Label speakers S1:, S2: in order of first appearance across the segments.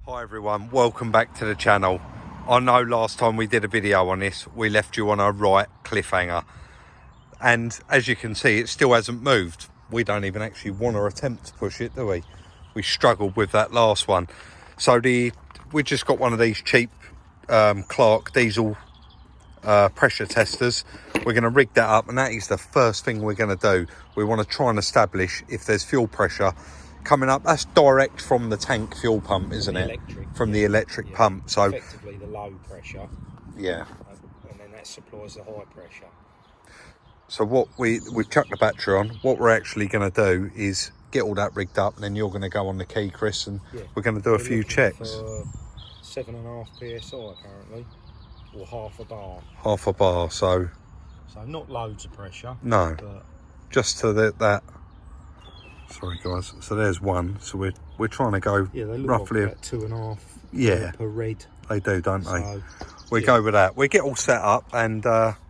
S1: Hi everyone, welcome back to the channel. I know last time we did a video on this, we left you on a right cliffhanger. And as you can see, it still hasn't moved. We don't even actually want to attempt to push it, do we? We struggled with that last one. So we just got one of these cheap Clark diesel pressure testers. We're going to rig that up, and that is the first thing we're going to do. We want to try and establish if there's fuel pressure coming up. That's direct from the tank fuel pump, isn't it? From the electric pump. So
S2: effectively the low pressure.
S1: Yeah.
S2: And then that supplies the high pressure.
S1: So what we've chucked the battery on. What we're actually going to do is get all that rigged up, and then you're going to go on the key, Chris, and we're going to do a few checks.
S2: For 7.5 psi apparently, or half a bar.
S1: Half a bar. So
S2: not loads of pressure.
S1: No.
S2: But
S1: just to that. Sorry guys, so there's one. So we're trying to go
S2: they look
S1: roughly
S2: like 2.5 per red.
S1: They do, don't they?
S2: So,
S1: we go with that. We get all set up, and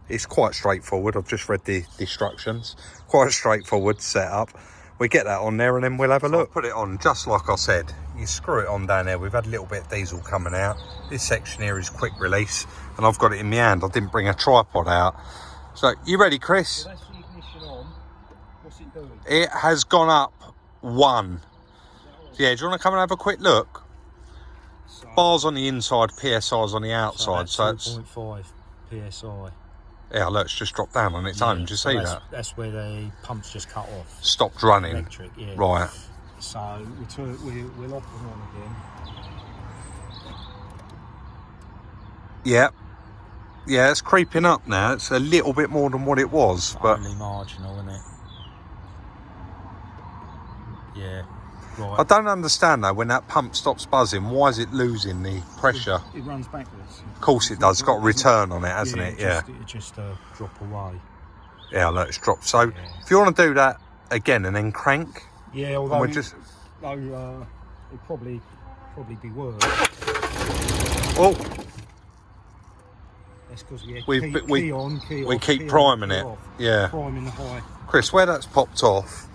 S1: it's quite straightforward. I've just read the instructions. Quite straightforward setup. We get that on there, and then we'll have a look. I'll put it on just like I said. You screw it on down there. We've had a little bit of diesel coming out. This section here is quick release, and I've got it in my hand. I didn't bring a tripod out. So you ready, Chris?
S2: So that's the ignition on. What's it doing?
S1: It has gone up 1. Yeah, do you want to come and have a quick look? So, bars on the inside, PSI's on the outside.
S2: So
S1: it's
S2: 2.5 PSI.
S1: Yeah, look, it's just dropped down on its own. Do you see that?
S2: That's where the pump's just cut off.
S1: Stopped running.
S2: Electric, yeah.
S1: Right.
S2: So we'll off and on again.
S1: Yeah. Yeah, it's creeping up now. It's a little bit more than what it was, but
S2: only marginal, isn't it? Yeah. Right.
S1: I don't understand though, when that pump stops buzzing, why is it losing the pressure?
S2: It runs backwards.
S1: Of course it does. It's got a return on it, hasn't it? Yeah.
S2: It just drop away.
S1: Yeah, look, it's dropped. So if you want to do that again and then crank.
S2: Yeah, although
S1: it'd
S2: probably be worse.
S1: Oh.
S2: That's because we
S1: keep priming it. Yeah.
S2: Priming the high.
S1: Chris, where that's popped off.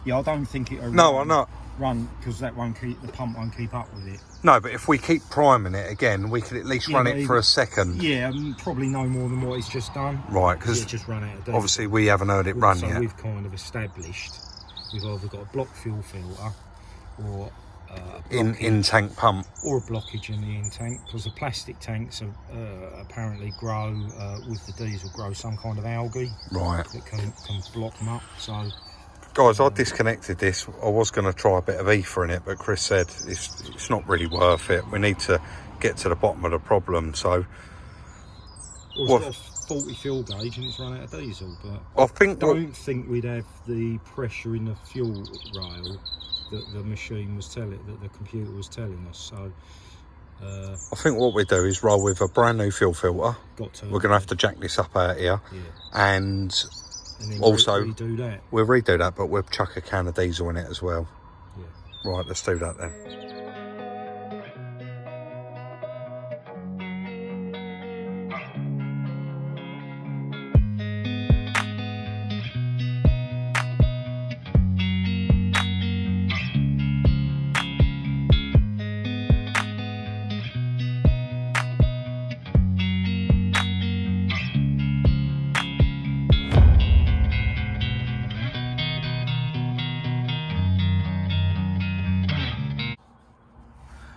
S2: Yeah, I don't think it'll
S1: I'm not.
S2: Run because the pump won't keep up with it.
S1: No, but if we keep priming it again, we could at least run it for a second.
S2: Yeah, probably no more than what it's just done.
S1: Right, because
S2: it just run out of diesel.
S1: Obviously we haven't heard it run yet.
S2: So we've kind of established we've either got a block fuel filter or
S1: in tank pump,
S2: or a blockage in the in tank, because the plastic tanks apparently grow with the diesel some kind of algae,
S1: right,
S2: that can block them up. So
S1: guys, I disconnected this. I was going to try a bit of ether in it, but Chris said it's not really worth it. We need to get to the bottom of the problem. So
S2: it's got a faulty fuel gauge and it's run out of diesel, but
S1: I don't
S2: think we'd have the pressure in the fuel rail that the machine was that the computer was telling us. So
S1: I think what we do is roll with a brand new fuel filter. We're going to have to jack this up out here, and then also we'll redo that, but we'll chuck a can of diesel in it as well. Right, let's do that then.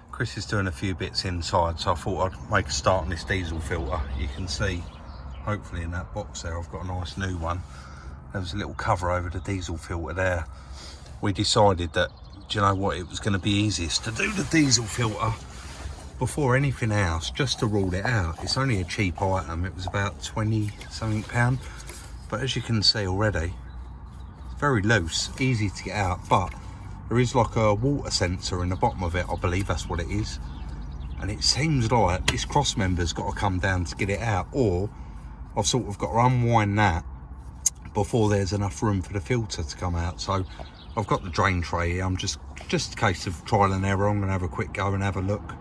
S1: Chris is doing a few bits inside, so I thought I'd make a start on this diesel filter. You can see, hopefully in that box there, I've got a nice new one. There was a little cover over the diesel filter there. We decided that, do you know what, it was going to be easiest to do the diesel filter before anything else, just to rule it out. It's only a cheap item. It was about 20 something pound, but as you can see already, it's very loose, easy to get out, but there is like a water sensor in the bottom of it. I believe that's what it is. And it seems like this cross member's got to come down to get it out, or I've sort of got to unwind that before there's enough room for the filter to come out. So I've got the drain tray here. I'm just a case of trial and error. I'm going to have a quick go and have a look,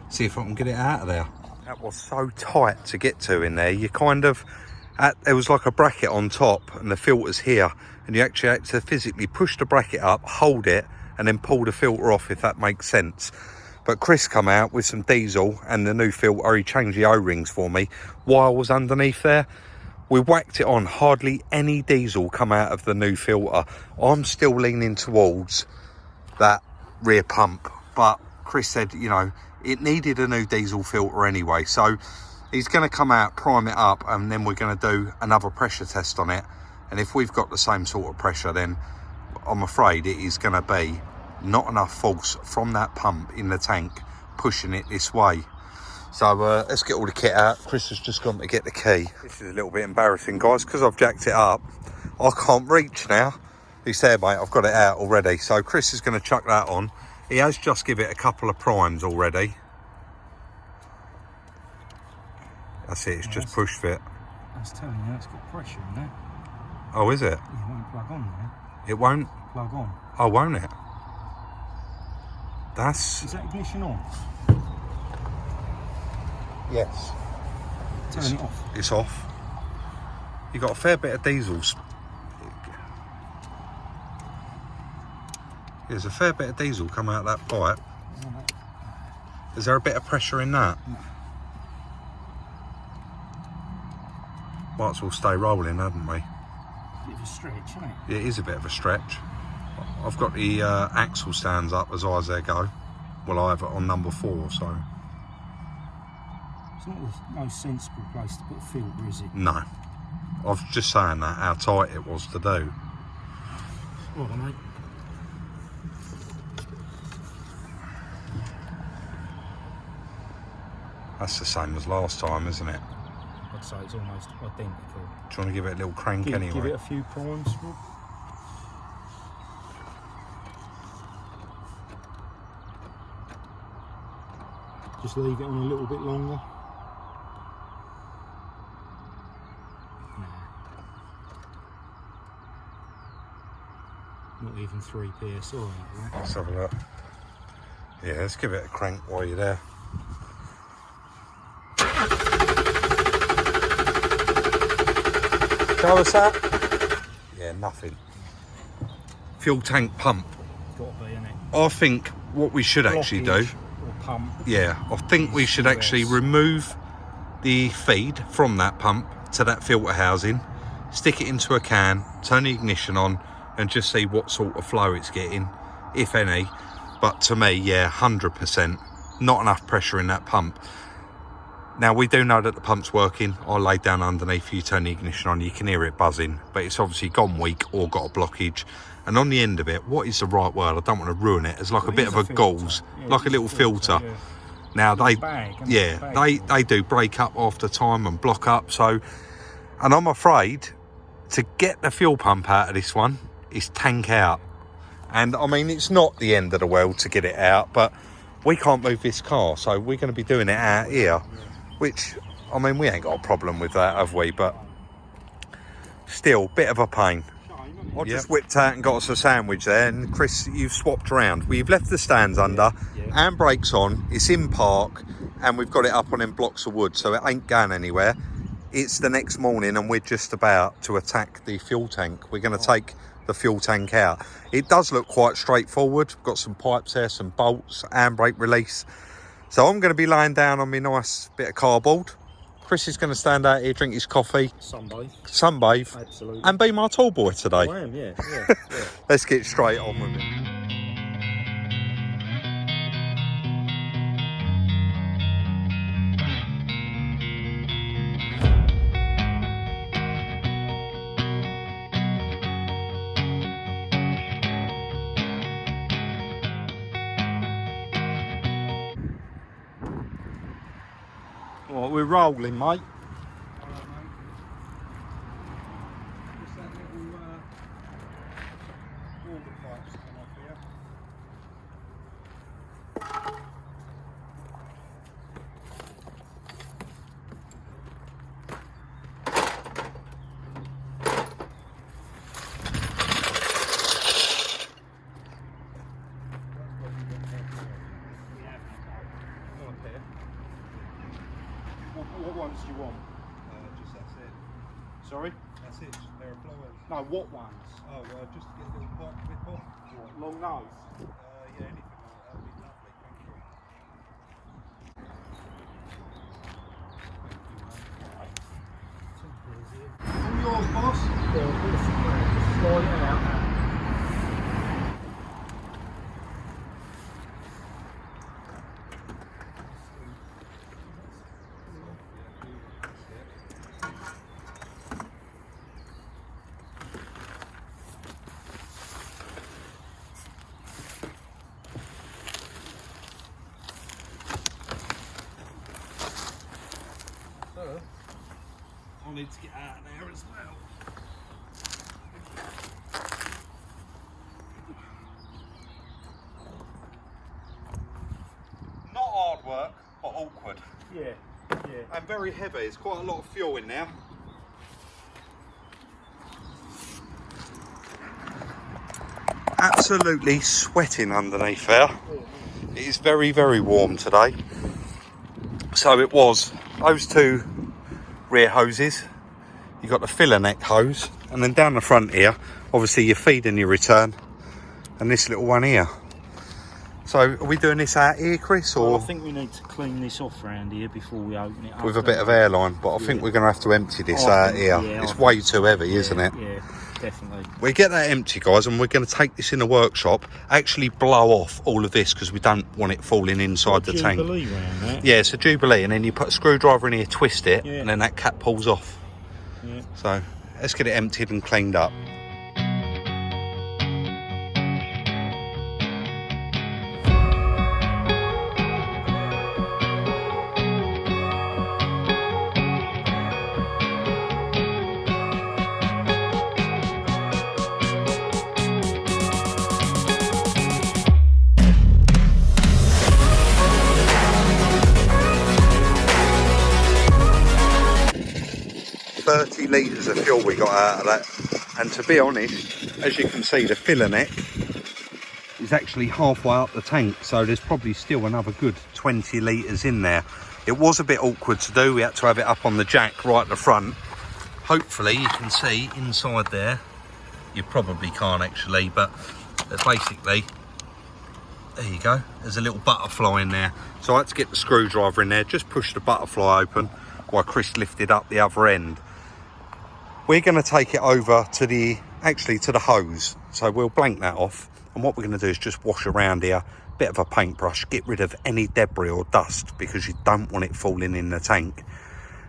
S1: see if I can get it out of there. That was so tight to get to in there. You kind of, there was like a bracket on top and the filter's here, and you actually had to physically push the bracket up, hold it, and then pull the filter off, if that makes sense. But Chris come out with some diesel and the new filter. He changed the O-rings for me while I was underneath there. We whacked it on, hardly any diesel come out of the new filter. I'm still leaning towards that rear pump, but Chris said, you know, it needed a new diesel filter anyway. So he's going to come out, prime it up, and then we're going to do another pressure test on it. And if we've got the same sort of pressure, then I'm afraid it is going to be not enough force from that pump in the tank pushing it this way. So let's get all the kit out. Chris has just gone to get the key. This is a little bit embarrassing, guys, because I've jacked it up. I can't reach now. He's there, mate. I've got it out already. So Chris is going to chuck that on. He has just given it a couple of primes already. That's it. It's just push fit.
S2: I was telling you, it's got pressure in there.
S1: Oh, is it?
S2: It won't plug on there.
S1: It won't?
S2: Plug on.
S1: Oh, won't it? That's...
S2: Is that ignition on?
S1: Yes.
S2: Turn it off.
S1: It's off. You got a fair bit of diesel. There's a fair bit of diesel come out of that pipe. Is there a bit of pressure in that?
S2: No.
S1: Might as well stay rolling, haven't we?
S2: Bit of a stretch, isn't it?
S1: It is a bit of a stretch. I've got the axle stands up as high as they go. Well, I have it on number 4, so...
S2: It's not the most sensible place to put a filter, is it?
S1: No. I was just saying that, how tight it was to do.
S2: Oh, mate.
S1: That's the same as last time, isn't it?
S2: I'd say it's almost identical.
S1: Do you want to give it a little crank anyway?
S2: Give it a few primes, Rob. Just leave it on a little bit longer. Not even 3 PSI. Right?
S1: Let's have a look. Yeah, let's give it a crank while you're there. Show us that. Yeah, nothing. Fuel tank pump.
S2: Got to be, innit?
S1: I think what we should actually do...
S2: Or pump.
S1: Yeah, I think we should actually remove the feed from that pump to that filter housing, stick it into a can, turn the ignition on, and just see what sort of flow it's getting, if any. But to me, yeah, 100%, not enough pressure in that pump. Now, we do know that the pump's working. I laid down underneath, you turn the ignition on, you can hear it buzzing, but it's obviously gone weak or got a blockage. And on the end of it, what is the right word? I don't want to ruin it. It's like a bit of a gauze, like a little filter.
S2: Yeah.
S1: Now, they
S2: Bag.
S1: do break up after time and block up. So, and I'm afraid to get the fuel pump out of this one is tank out. And I mean, it's not the end of the world to get it out, but we can't move this car, so we're going to be doing it out here. Which, I mean, we ain't got a problem with that, have we? But still, bit of a pain. I just whipped out and got us a sandwich there, and Chris, you've swapped around. We've left the stands under, and brakes on, it's in park, and we've got it up on them blocks of wood, so it ain't going anywhere. It's the next morning, and we're just about to attack the fuel tank. We're going to take the fuel tank out. It does look quite straightforward. We've got some pipes there, some bolts, handbrake release. So I'm going to be laying down on my nice bit of cardboard. Chris is going to stand out here, drink his coffee. Sunbathe.
S2: Absolutely.
S1: And be my tall boy today.
S2: I am, yeah.
S1: Let's get straight on with it.
S2: Well, we're rolling, mate. What ones do you want?
S1: Just that's it.
S2: Sorry?
S1: That's it, just a pair of pliers.
S2: No, what ones?
S1: Oh, just to get a little part clip off.
S2: What, long nose?
S1: Yeah, anything like that would be lovely, thank you. All yours, boss.
S2: Slide it out.
S1: I need to get out of there as well. Not hard work, but awkward.
S2: Yeah, yeah.
S1: And very heavy. It's quite a lot of fuel in there. Absolutely sweating underneath there. It is very, very warm today. So it was those two rear hoses. You've got the filler neck hose, and then down the front here, obviously your feed and your return, and this little one here. So are we doing this out here, Chris, or?
S2: Well, I think we need to clean this off around here before we open it up.
S1: With a bit of airline, but I think we're going to have to empty this out here.
S2: Yeah,
S1: it's way too heavy, isn't it?
S2: Yeah, definitely.
S1: We get that empty, guys, and we're going to take this in the workshop, actually blow off all of this because we don't want it falling inside the tank.
S2: Jubilee round that.
S1: Yeah, it's a Jubilee, and then you put a screwdriver in here, twist it, and then that cap pulls off.
S2: Yeah.
S1: So let's get it emptied and cleaned up. Litres of fuel we got out of that, and to be honest, as you can see, the filler neck is actually halfway up the tank, so there's probably still another good 20 litres in there. It was a bit awkward to do. We had to have it up on the jack right at the front. Hopefully you can see inside there. You probably can't actually, but basically, there you go, there's a little butterfly in there. So I had to get the screwdriver in there, just push the butterfly open while Chris lifted up the other end. We're going to take it over to the hose, so we'll blank that off, and what we're going to do is just wash around here, bit of a paintbrush, get rid of any debris or dust because you don't want it falling in the tank,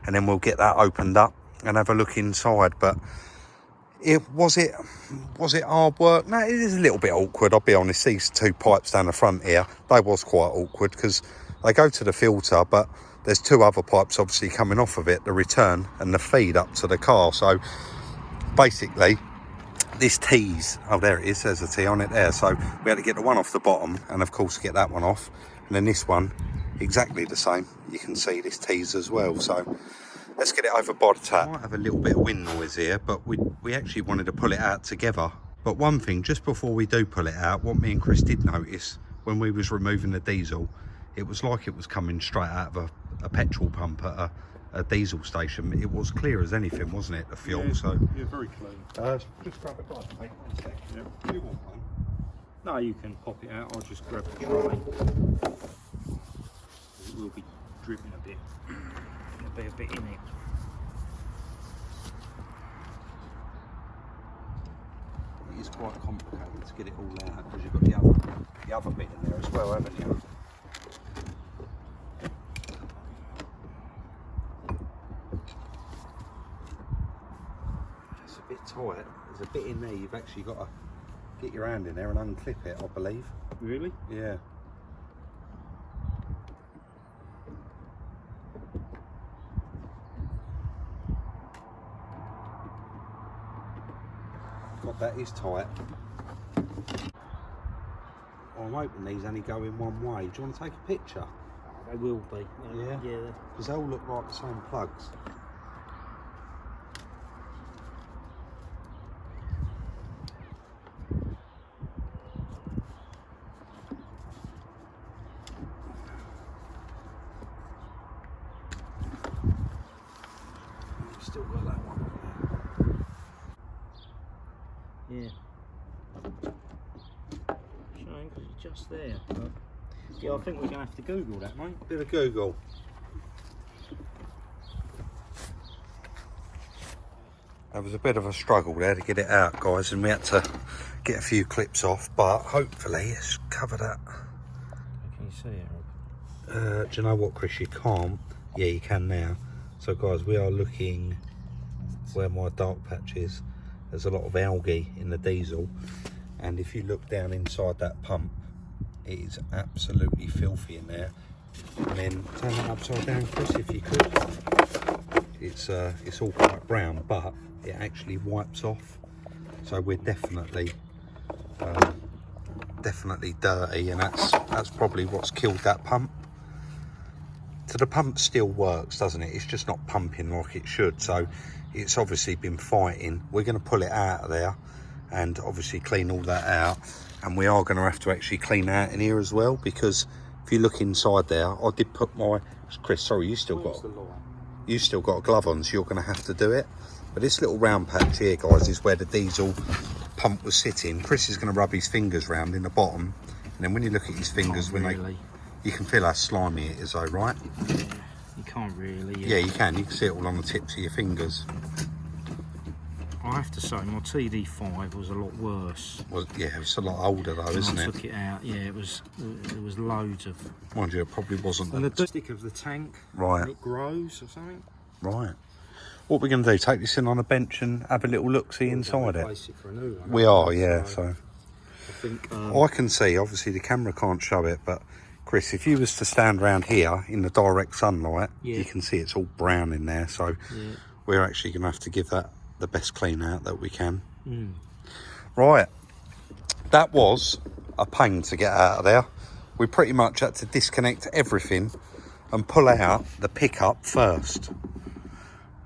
S1: and then we'll get that opened up and have a look inside. But was it hard work? No, it is a little bit awkward, I'll be honest. These two pipes down the front here, they was quite awkward because they go to the filter, but there's two other pipes obviously coming off of it, the return and the feed up to the car. So basically this T's, oh there it is, there's a T on it there. So we had to get the one off the bottom and of course get that one off. And then this one, exactly the same. You can see this T's as well. So let's get it over by the tap. Might have a little bit of wind noise here, but we actually wanted to pull it out together. But one thing, just before we do pull it out, what me and Chris did notice when we was removing the diesel, it was like it was coming straight out of a petrol pump at a diesel station. It was clear as anything, wasn't it, the fuel?
S2: Yeah,
S1: so
S2: yeah, very clean.
S1: Just grab a glass, mate, 1 sec. Yeah. Do you want one?
S2: No, you can pop it out. I'll just grab the trolley. It will be dripping a bit. There'll be a bit in it.
S1: It is quite complicated to get it all out because you've got the other bit in there as well, haven't you? It's a bit tight. There's a bit in there you've actually got to get your hand in there and unclip it, I believe.
S2: Really?
S1: Yeah. God, that is tight. Oh, I'm hoping these only go in one way. Do you want to take a picture?
S2: They will be.
S1: Yeah?
S2: Yeah.
S1: Because they all look like the same plugs. Still got that one on there.
S2: Yeah. Shame, because it's just there. But yeah, I think we're going to have to Google that, mate.
S1: Bit of Google. That was a bit of a struggle there to get it out, guys, and we had to get a few clips off, but hopefully it's covered that.
S2: Can you see it,
S1: Do
S2: Rob?
S1: you know what, Chris? You can't. Yeah, you can now. So, guys, we are looking where my dark patch is. There's a lot of algae in the diesel, and if you look down inside that pump, it is absolutely filthy in there. And then turn it upside down, Chris, if you could. It's all quite brown, but it actually wipes off. So we're definitely dirty, and that's probably what's killed that pump. So the pump still works, doesn't it? It's just not pumping like it should. So it's obviously been fighting. We're going to pull it out of there and obviously clean all that out. And we are going to have to actually clean out in here as well, because if you look inside there, I did put my... Chris, sorry, you still got a glove on, so you're going to have to do it. But this little round patch here, guys, is where the diesel pump was sitting. Chris is going to rub his fingers round in the bottom, and then when you look at his fingers, you can feel how slimy it is, though, right?
S2: Yeah, you can't really.
S1: Yeah, you can. You can see it all on the tips of your fingers.
S2: I have to say, my TD5 was a lot worse.
S1: Well, yeah, it's a lot older though, isn't it?
S2: I took it out. Yeah, it was. There was loads of.
S1: Mind you, it probably wasn't.
S2: And the stick of the tank.
S1: Right.
S2: And it grows or something.
S1: Right. What we're going to do? Take this in on a bench and have a little look, see inside it.
S2: It for a new one,
S1: we are, yeah. So.
S2: I think.
S1: I can see. Obviously, the camera can't show it, but Chris, if you was to stand around here in the direct sunlight, you can see it's all brown in there. So we're actually going to have to give that the best clean out that we can. Right, that was a pain to get out of there. We pretty much had to disconnect everything and pull out the pickup first.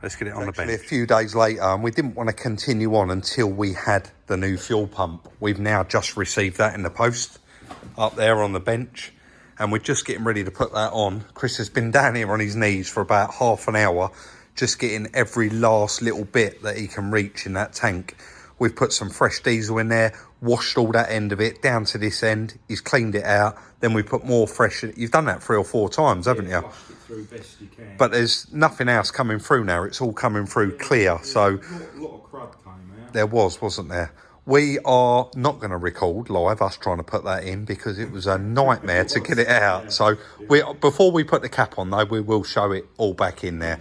S1: Let's get it on the bench. A few days later, and we didn't want to continue on until we had the new fuel pump. We've now just received that in the post up there on the bench, and we're just getting ready to put that on. Chris has been down here on his knees for about half an hour, just getting every last little bit that he can reach in that tank. We've put some fresh diesel in there, washed all that end of it down to this end. He's cleaned it out. Then we put more fresh. You've done that 3 or 4 times, haven't you?
S2: Flushed it through best you can.
S1: But there's nothing else coming through now. It's all coming through clear. So
S2: a lot of crud came out.
S1: there wasn't there? We are not going to record live us trying to put that in, because it was a nightmare to get it out. So before we put the cap on though, we will show it all back in there.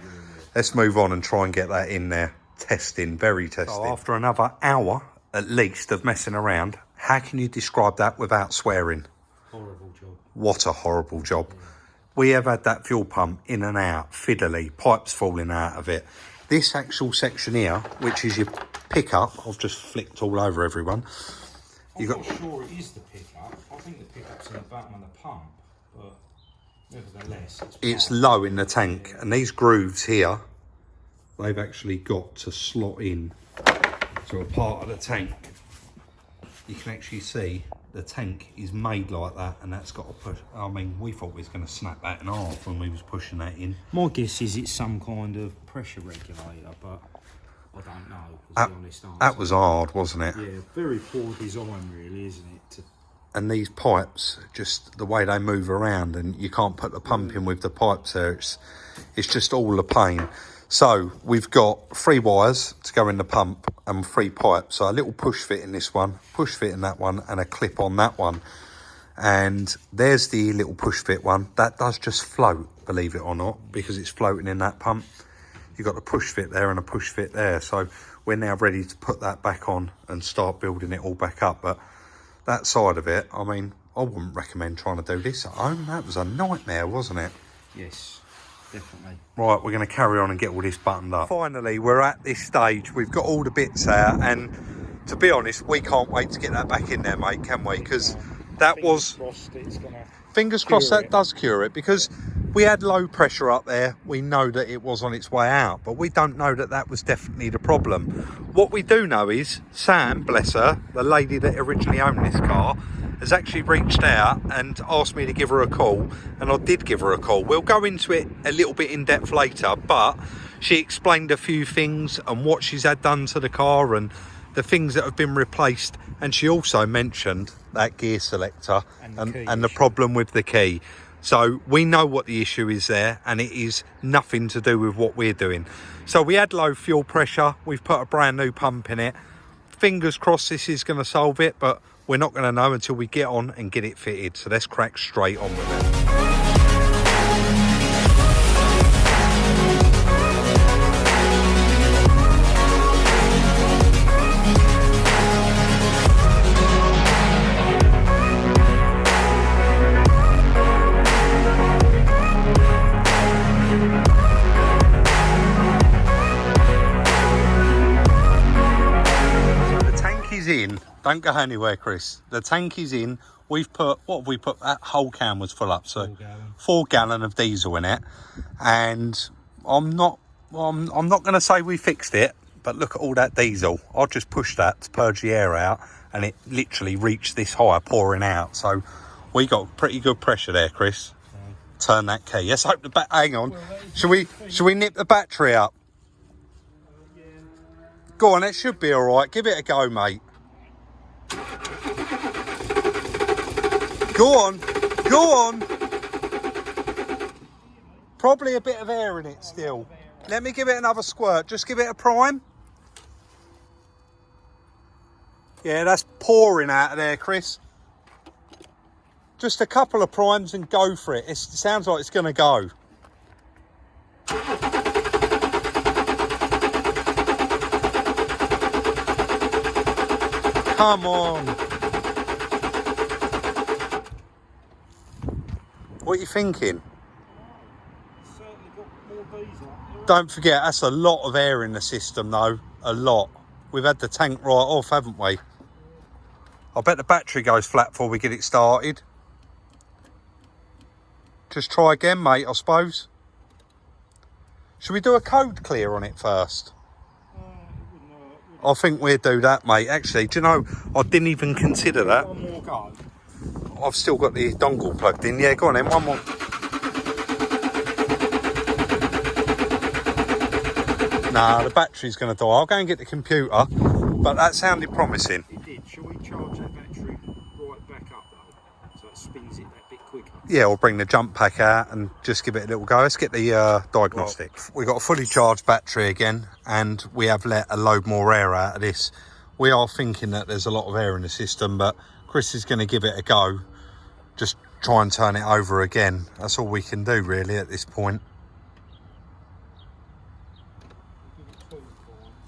S1: Let's move on and try and get that in there. Testing, very testing. So after another hour at least of messing around, how can you describe that without swearing?
S2: Horrible job.
S1: What a horrible job. We have had that fuel pump in and out, fiddly, pipes falling out of it. This actual section here, which is your pickup, I've just flicked all over everyone.
S2: I'm not sure it is the pickup. I think the pickup's in the bottom of the pump, but nevertheless,
S1: it's low in the tank, and these grooves here, they've actually got to slot in to a part of the tank. You can actually see the tank is made like that, and that's got to push. I mean, we thought we was going to snap that in half when we was pushing that in.
S2: My guess is it's some kind of pressure regulator, but I don't know. Was the honest answer.
S1: That was hard, wasn't it?
S2: Yeah, very poor design, really, isn't it?
S1: And these pipes, just the way they move around, and you can't put the pump in with the pipes there. It's just all a pain. So we've got 3 wires to go in the pump and 3 pipes. So a little push fit in this one, push fit in that one, and a clip on that one. And there's the little push fit one. That does just float, believe it or not, because it's floating in that pump. You've got a push fit there and a push fit there. So we're now ready to put that back on and start building it all back up. But that side of it, I mean, I wouldn't recommend trying to do this at home. That was a nightmare, wasn't it?
S2: Yes. Definitely.
S1: Right, we're going to carry on and get all this buttoned up. Finally, we're at this stage. We've got all the bits out, and to be honest, we can't wait to get that back in there, mate, can we? Because that was... Fingers crossed that does cure it, because we had low pressure up there. We know that it was on its way out, but we don't know that that was definitely the problem. What we do know is Sam, bless her, the lady that originally owned this car, has actually reached out and asked me to give her a call, and I did give her a call. We'll go into it a little bit in depth later, but she explained a few things and what she's had done to the car and the things that have been replaced, and she also mentioned that gear selector and the problem with the key. So we know what the issue is there, and it is nothing to do with what we're doing. So we had low fuel pressure, we've put a brand new pump in it. Fingers crossed this is going to solve it, but we're not going to know until we get on and get it fitted. So let's crack straight on with it. In, don't go anywhere, Chris. The tank is in. We've put, what have we put? That whole can was full up, so 4 gallon of diesel in it. And I'm not going to say we fixed it, but look at all that diesel. I just pushed that to purge the air out, and it literally reached this high, pouring out. So we got pretty good pressure there, Chris. Turn that key. Let's hope the hang on. Should we nip the battery up? Go on, it should be all right. Give it a go, mate. Go on, go on. Probably a bit of air in it still. Let me give it another squirt. Just give it a prime. Yeah, that's pouring out of there, Chris. Just a couple of primes and go for it. It sounds like it's going to go. Come on. What are you thinking? Don't forget, that's a lot of air in the system though. A lot. We've had the tank right off, haven't we? I bet the battery goes flat before we get it started. Just try again, mate, I suppose. Should we do a code clear on it first? I think we'll do that, mate. Actually, do you know, I didn't even consider that.
S2: One more go.
S1: I've still got the dongle plugged in. Yeah, go on then, one more. Nah, the battery's going to die. I'll go and get the computer, but that sounded promising.
S2: It did. Shall we charge that battery right back up though, so it spins it that bit quicker?
S1: Yeah, we'll bring the jump pack out and just give it a little go. Let's get the diagnostic. Right. We've got a fully charged battery again, and we have let a load more air out of this. We are thinking that there's a lot of air in the system, but Chris is going to give it a go. Just try and turn it over again. That's all we can do really at this point.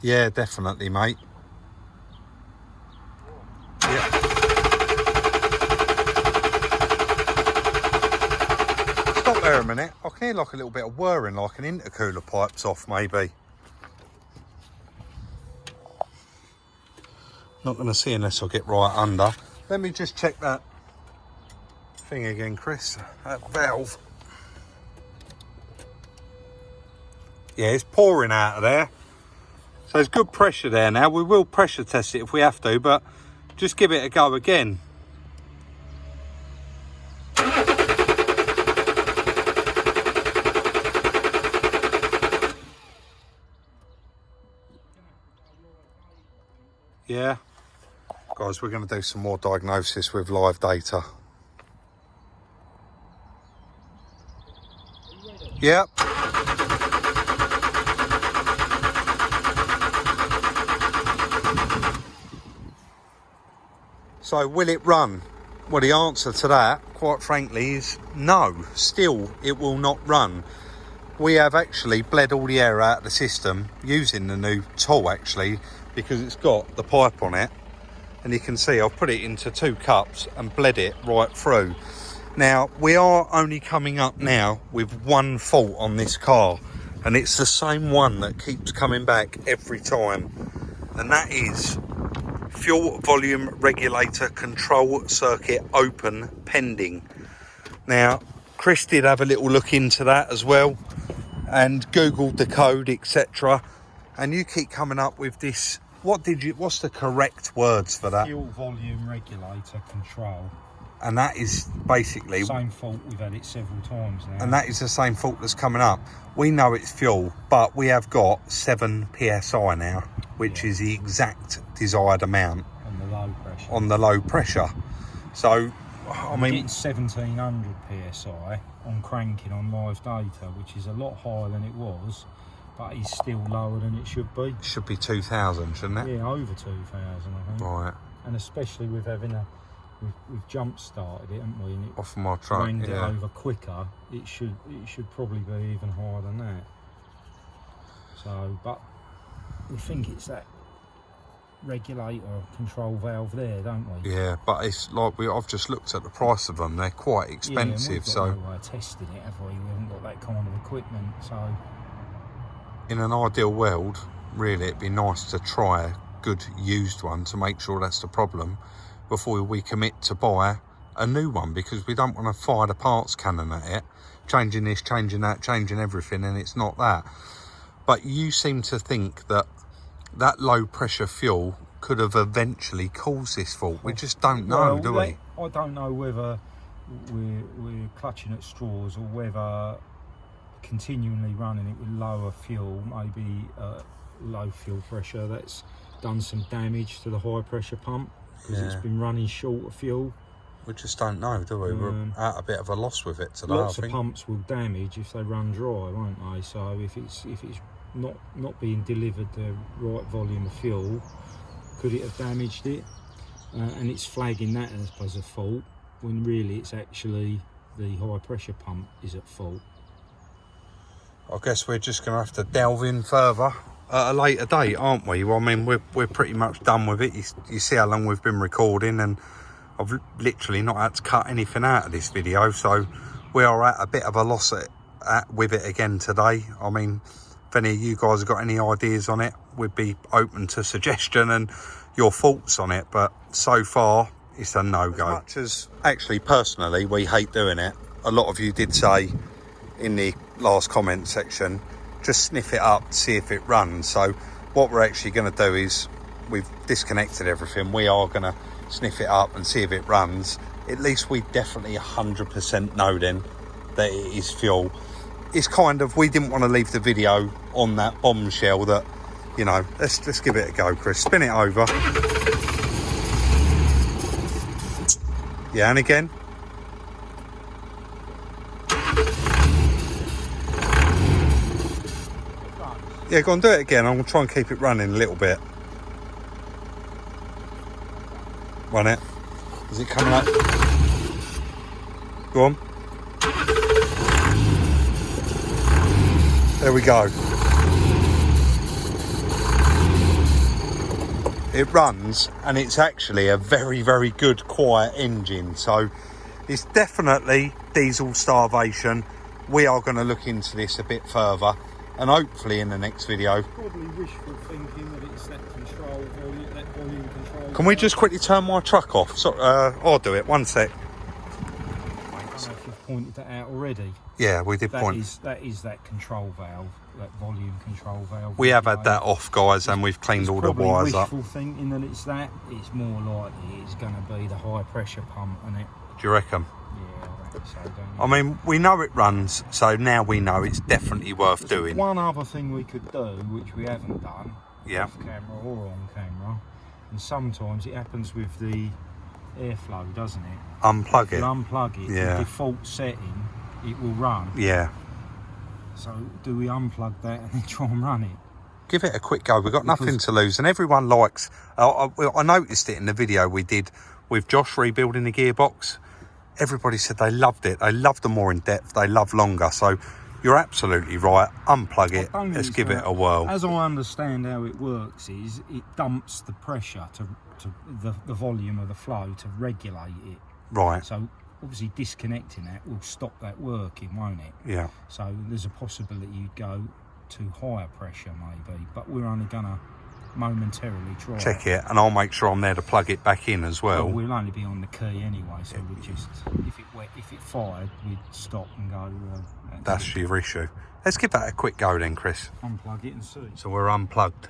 S1: Yeah, definitely, mate. Yeah. Stop there a minute. I can hear like a little bit of whirring, like an intercooler pipe's off maybe. Not going to see unless I get right under. Let me just check that thing again, Chris. That valve. Yeah, it's pouring out of there. So there's good pressure there now. We will pressure test it if we have to, but just give it a go again. Yeah. Guys, we're going to do some more diagnosis with live data. Yep. So will it run? Well, the answer to that, quite frankly, is no. Still, it will not run. We have actually bled all the air out of the system using the new tool actually, because it's got the pipe on it. And you can see I've put it into 2 cups and bled it right through. Now, we are only coming up now with one fault on this car, and it's the same one that keeps coming back every time, and that is fuel volume regulator control circuit open pending. Now, Chris did have a little look into that as well and googled the code, etc., and you keep coming up with this. What's the correct words for that?
S2: Fuel volume regulator control.
S1: And that is basically
S2: same fault. We've had it several times now,
S1: and that is the same fault that's coming up. We know it's fuel, but we have got 7 psi now. which is the exact desired amount
S2: on the low pressure.
S1: On the low pressure. So, I mean,
S2: getting 1700 psi on cranking on live data, which is a lot higher than it was, but is still lower than it should be.
S1: It should be 2000, shouldn't it?
S2: Yeah, over 2000, I think.
S1: Right.
S2: And especially with having we've jump started it, haven't we? And it
S1: off my truck,
S2: ranged it over quicker. It should probably be even higher than that. So, but we think it's that regulator control valve there, don't we?
S1: Yeah, but it's like I've just looked at the price of them. They're quite expensive.
S2: Yeah, and we've got
S1: so
S2: no way of testing it, have we? We haven't got that kind of equipment. So,
S1: in an ideal world, really, it'd be nice to try a good used one to make sure that's the problem before we commit to buy a new one, because we don't want to fire the parts cannon at it, changing this, changing that, changing everything, and it's not that. But you seem to think that that low pressure fuel could have eventually caused this fault. We just don't know, do we?
S2: I don't know whether we're clutching at straws or whether continually running it with lower fuel, maybe low fuel pressure, that's done some damage to the high pressure pump because it's been running short of fuel.
S1: We just don't know, do we? We're at a bit of a loss with it today.
S2: Lots of pumps will damage if they run dry, won't they? So if it's not being delivered the right volume of fuel, could it have damaged it? And it's flagging that as a fault when really it's actually the high pressure pump is at fault.
S1: I guess we're just going to have to delve in further at a later date, aren't we? Well, I mean, we're pretty much done with it. You see how long we've been recording, and I've literally not had to cut anything out of this video, so we are at a bit of a loss with it again today. I mean, if any of you guys have got any ideas on it, we'd be open to suggestion and your thoughts on it, but so far it's a no-go. As much as actually personally we hate doing it, a lot of you did say in the last comment section, just sniff it up, see if it runs. So what we're actually going to do is, we've disconnected everything, we are going to sniff it up and see if it runs. At least we definitely 100% know then that it is fuel. It's kind of, we didn't want to leave the video on that bombshell that, you know, let's give it a go, Chris. Spin it over. Yeah, and again. Yeah, go on, do it again. I'm going to try and keep it running a little bit. Run it. Is it coming up? Go on. There we go. It runs, and it's actually a very, very good quiet engine. So it's definitely diesel starvation. We are going to look into this a bit further, and hopefully in the next video.
S2: Probably wishful thinking that it's that control volume, that volume control.
S1: Can we just quickly turn my truck off? So, I'll do it. 1 sec.
S2: I don't know if you've pointed that out already.
S1: Yeah, we did point.
S2: That is that control valve, that volume control valve.
S1: We have had that off, guys, and we've cleaned all the wires up.
S2: Wishful thinking that it's that. It's more likely it's going to be the high pressure pump, and it.
S1: Do you reckon?
S2: Yeah, I reckon so, don't you?
S1: I mean, we know it runs, so now we know it's definitely worth doing.
S2: One other thing we could do, which we haven't done, off camera or on camera, and sometimes it happens with the airflow, doesn't it?
S1: Unplug
S2: if you unplug it, the default setting, it will run.
S1: Yeah.
S2: So do we unplug that and then try and run it?
S1: Give it a quick go. We've got nothing to lose, and everyone likes. I noticed it in the video we did with Josh rebuilding the gearbox. Everybody said they loved it. They loved the more in depth. They love longer. So you're absolutely right. Unplug it. Let's give it a whirl.
S2: As I understand how it works, is it dumps the pressure to the volume of the flow to regulate it.
S1: Right.
S2: So obviously disconnecting that will stop that working, won't it?
S1: Yeah.
S2: So there's a possibility you'd go to higher pressure maybe, but we're only gonna momentarily try.
S1: Check it, and I'll make sure I'm there to plug it back in as well.
S2: We'll only be on the key anyway, so we'll just, if it fired, we'd stop and go.
S1: That's your issue. Let's give that a quick go then, Chris.
S2: Unplug it and see.
S1: So we're unplugged.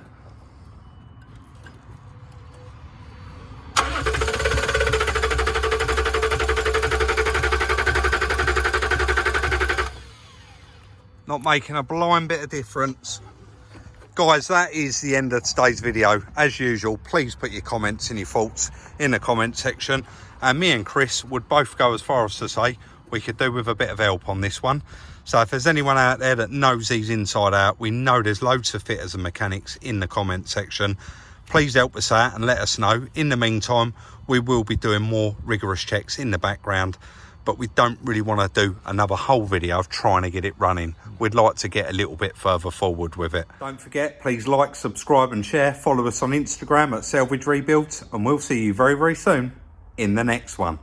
S1: Not making a blind bit of difference. guys, that is the end of today's video. As usual, please put your comments and your thoughts in the comment section. And me and Chris would both go as far as to say we could do with a bit of help on this one. So if there's anyone out there that knows these inside out, we know there's loads of fitters and mechanics in the comment section. Please help us out and let us know. In the meantime, we will be doing more rigorous checks in the background, but we don't really want to do another whole video of trying to get it running. We'd like to get a little bit further forward with it. Don't forget, please like, subscribe and share. Follow us on Instagram at Salvage Rebuilds, and we'll see you very, very soon in the next one.